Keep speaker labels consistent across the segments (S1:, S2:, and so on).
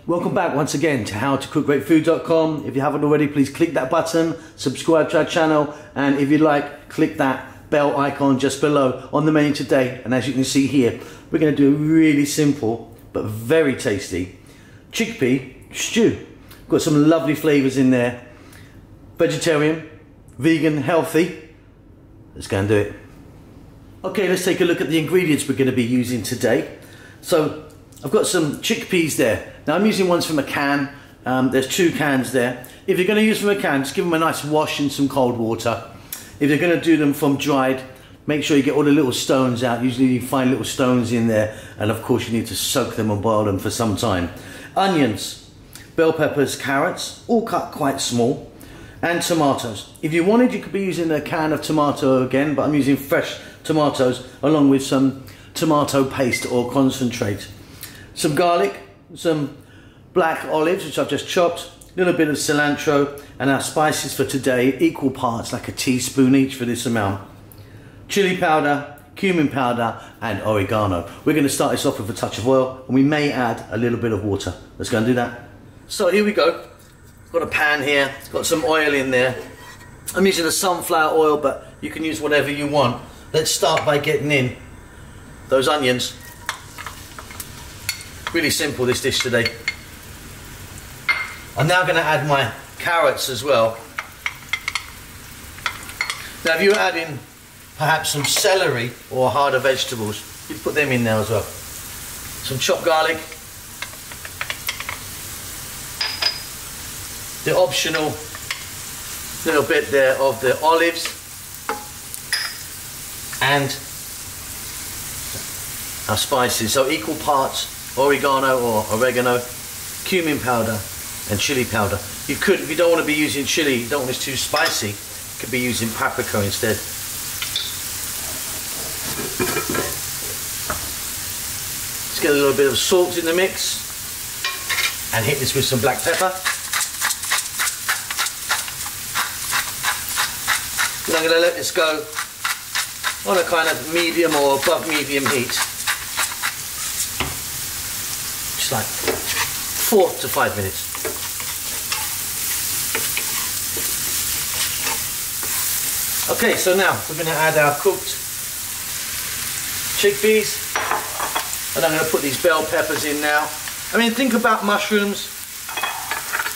S1: Welcome back once again to howtocookgreatfood.com. If you haven't already, please click that button, subscribe to our channel, and if you'd like, click that bell icon just below. On the menu today, and as you can see here, we're going to do a really simple but very tasty chickpea stew. Got some lovely flavors in there. Vegetarian, vegan, healthy. Let's go and do it. Okay, let's take a look at the ingredients we're going to be using today. So I've got some chickpeas there. Now I'm using ones from a can. There's 2 cans there. If you're going to use from a can, just give them a nice wash in some cold water. If you're going to do them from dried, make sure you get all the little stones out. Usually you find little stones in there, and of course you need to soak them and boil them for some time. Onions, bell peppers, carrots, all cut quite small, and tomatoes. If you wanted, you could be using a can of tomato again, but I'm using fresh tomatoes along with some tomato paste or concentrate. Some garlic, some black olives, which I've just chopped, a little bit of cilantro, and our spices for today, equal parts, like a teaspoon each for this amount. Chili powder, cumin powder, and oregano. We're going to start this off with a touch of oil, and we may add a little bit of water. Let's go and do that. So here we go. Got a pan here, it's got some oil in there. I'm using a sunflower oil, but you can use whatever you want. Let's start by getting in those onions. Really simple, this dish today. I'm now going to add my carrots as well. Now if you're adding perhaps some celery or harder vegetables, you put them in now as well. Some chopped garlic. The optional little bit there of the olives. And our spices, so equal parts oregano or oregano, cumin powder and chili powder. You could, if you don't want to be using chili, you don't want this too spicy, you could be using paprika instead. Let's get a little bit of salt in the mix and hit this with some black pepper. And I'm going to let this go on a kind of medium or above medium heat. Just like 4 to 5 minutes. Okay, so now we're going to add our cooked chickpeas, and I'm going to put these bell peppers in now. I mean, think about mushrooms,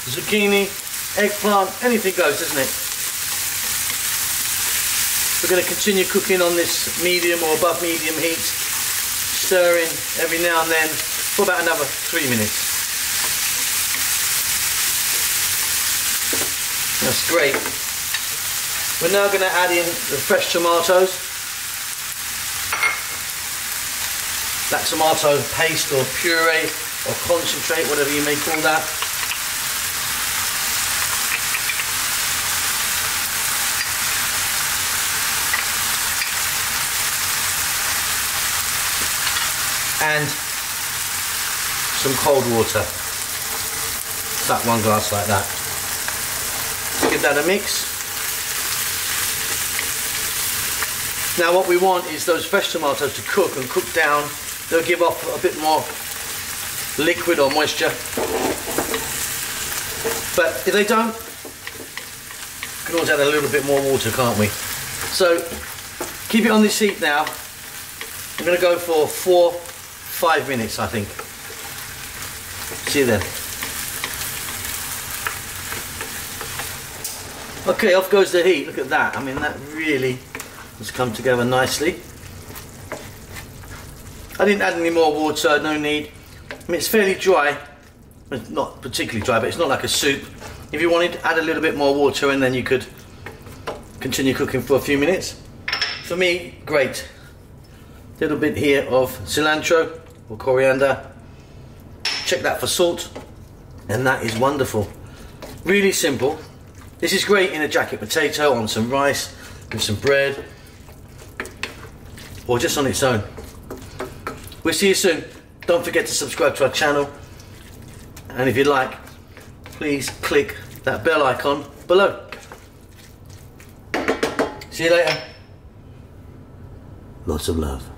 S1: zucchini, eggplant, anything goes, isn't it? We're going to continue cooking on this medium or above medium heat, stirring every now and then for about another 3 minutes. That's great. We're now going to add in the fresh tomatoes. That tomato paste or puree or concentrate, whatever you may call that. And some cold water. That 1 glass like that. Give that a mix. Now what we want is those fresh tomatoes to cook and cook down. They'll give off a bit more liquid or moisture. But if they don't, we can always add a little bit more water, can't we? So keep it on this heat now. I'm going to go for 4-5 minutes, I think. See you then. Okay, off goes the heat. Look at that. I mean, that really has come together nicely. I didn't add any more water, no need. I mean, it's fairly dry. It's not particularly dry, but it's not like a soup. If you wanted, add a little bit more water and then you could continue cooking for a few minutes. For me, great. Little bit here of cilantro or coriander. Check that for salt, and that is wonderful. Really simple. This is great in a jacket potato, on some rice, with some bread, or just on its own. We'll see you soon. Don't forget to subscribe to our channel, and if you'd like, please click that bell icon below. See you later. Lots of love.